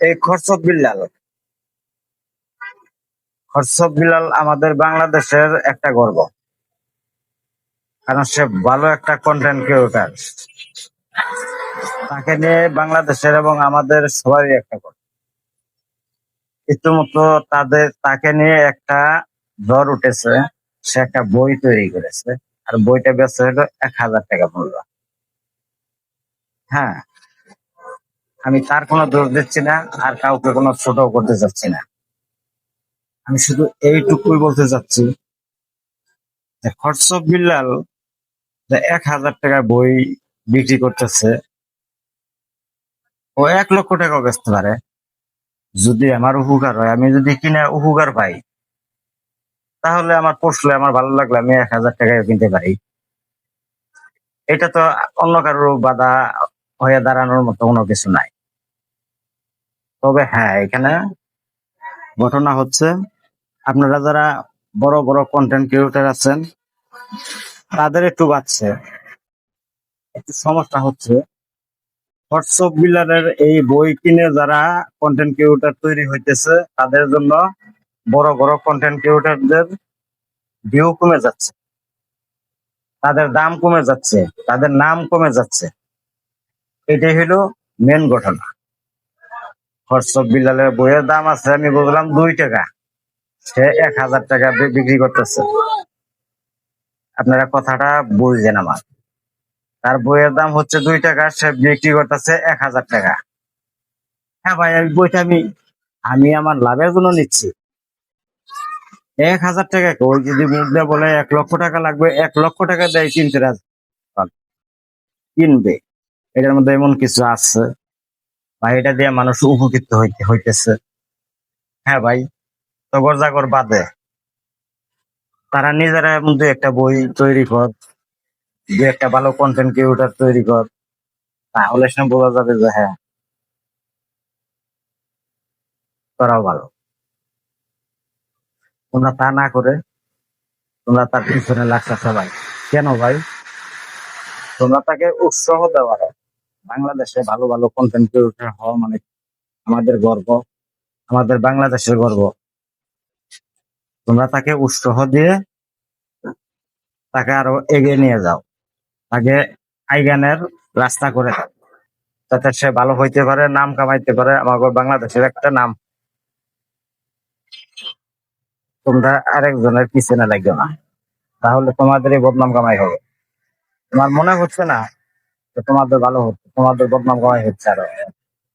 এই খরচব বিলাল আমাদের বাংলাদেশের একটা গর্ব। কারণ সে ভালো একটা কন্টেন্ট ক্রিয়েটার। তাকে নিয়ে বাংলাদেশের এবং আমাদের সবারই একটা গর্ব। ইতিমধ্যে তাকে নিয়ে একটা ঝড় উঠেছে। সে একটা বই তৈরি করেছে, আর বইটা বেচে হলো 1,000 টাকা মূল্য। হ্যাঁ, আমি তার কোনো দোষ দিচ্ছি না, আর কাউকে কোনো ছোট করতে চাচ্ছি না। আমি শুধু এইটুকুই বলতে চাচ্ছি যে হোয়াটসঅ্যাপ বিল্লাল যে 1,000 টাকা বই বিক্রি করতেছে, ও 1,00,000 টাকাও বেচতে পারে। যদি আমার উপকার হয়, আমি যদি কিনা উপকার পাই, তাহলে আমার পড়লে আমার ভালো লাগলে আমি 1,000 টাকায় কিনতে পারি। এটা তো অন্য কারোর বাধা হয়ে দাঁড়ানোর মতো কোনো কিছু নাই। তবে হ্যাঁ, এখানে ঘটনা হচ্ছে, আপনারা যারা বড় বড় কন্টেন্ট ক্রিয়েটর আছেন, তাদের একটু বাড়ছে, একটু সমস্যা হচ্ছে। হোয়াটসঅ্যাপ বিলারের এই বই কিনে যারা কন্টেন্ট ক্রিয়েটর তৈরি হইতেছে, তাদের জন্য বড় বড় কন্টেন্ট ক্রিয়েটরদের ভিউ কমে যাচ্ছে, তাদের দাম কমে যাচ্ছে, তাদের নাম কমে যাচ্ছে। এটাই হলো মেন ঘটনা। হোয়াটসঅ্যাপ বিলালের বইয়ের দাম আছে আমি বললাম 2 টাকা, সে 1,000 টাকা বিক্রি করতেছে। আপনারা কথাটা বুঝছেন আমার? তার বইয়ের দাম হচ্ছে 2 টাকা, সে বিক্রি করতেছে 1,000 টাকা। হ্যাঁ ভাই, এই বইটা আমি আমি আমার লাভের জন্য নিচ্ছি। 1,000 টাকা ওই যদি মুখ দিয়ে বলে 1,00,000 টাকা লাগবে, 1,00,000 টাকা দেয় কিনতে রাজি, কিনবে। এটার মধ্যে এমন কিছু আছে ভাই, এটা দিয়ে মানুষ উপকৃত হইতেছে। হ্যাঁ ভাই, তগর জাগর বাদে তারা নিজেরা মধ্যে একটা বই তৈরি কর, যে একটা ভালো কন্টেন্ট ক্রিয়েটর তৈরি কর, তাহলে সে বোঝা যাবে যে হ্যাঁ, তোরাও ভালো। তোমরা তা না করে তোমরা তার পিছনে লাগতেছো ভাই। কেন ভাই? তোমরা তাকে উৎসাহ দেওয়া হয়। বাংলাদেশে ভালো ভালো কন্টেন্ট ক্রিয়েটর হওয়া মানে আমাদের গর্ব, আমাদের বাংলাদেশের গর্ব। তোমরা তাকে উৎসাহ দিয়ে তাকে আরো এগিয়ে নিয়ে যাও, তাকে আইগানের রাস্তা করে দাও, যাতে সে ভালো হইতে পারে, নাম কামাইতে পারে, আমাদের বাংলাদেশের একটা নাম। তোমরা আরেকজনের পিছনে লাগবে না, তাহলে তোমাদেরই বদনাম কামাই হবে। তোমার মনে হচ্ছে না যে তোমাদের ভালো হচ্ছে? তোমাদের বদনাম কামাই হচ্ছে আরো।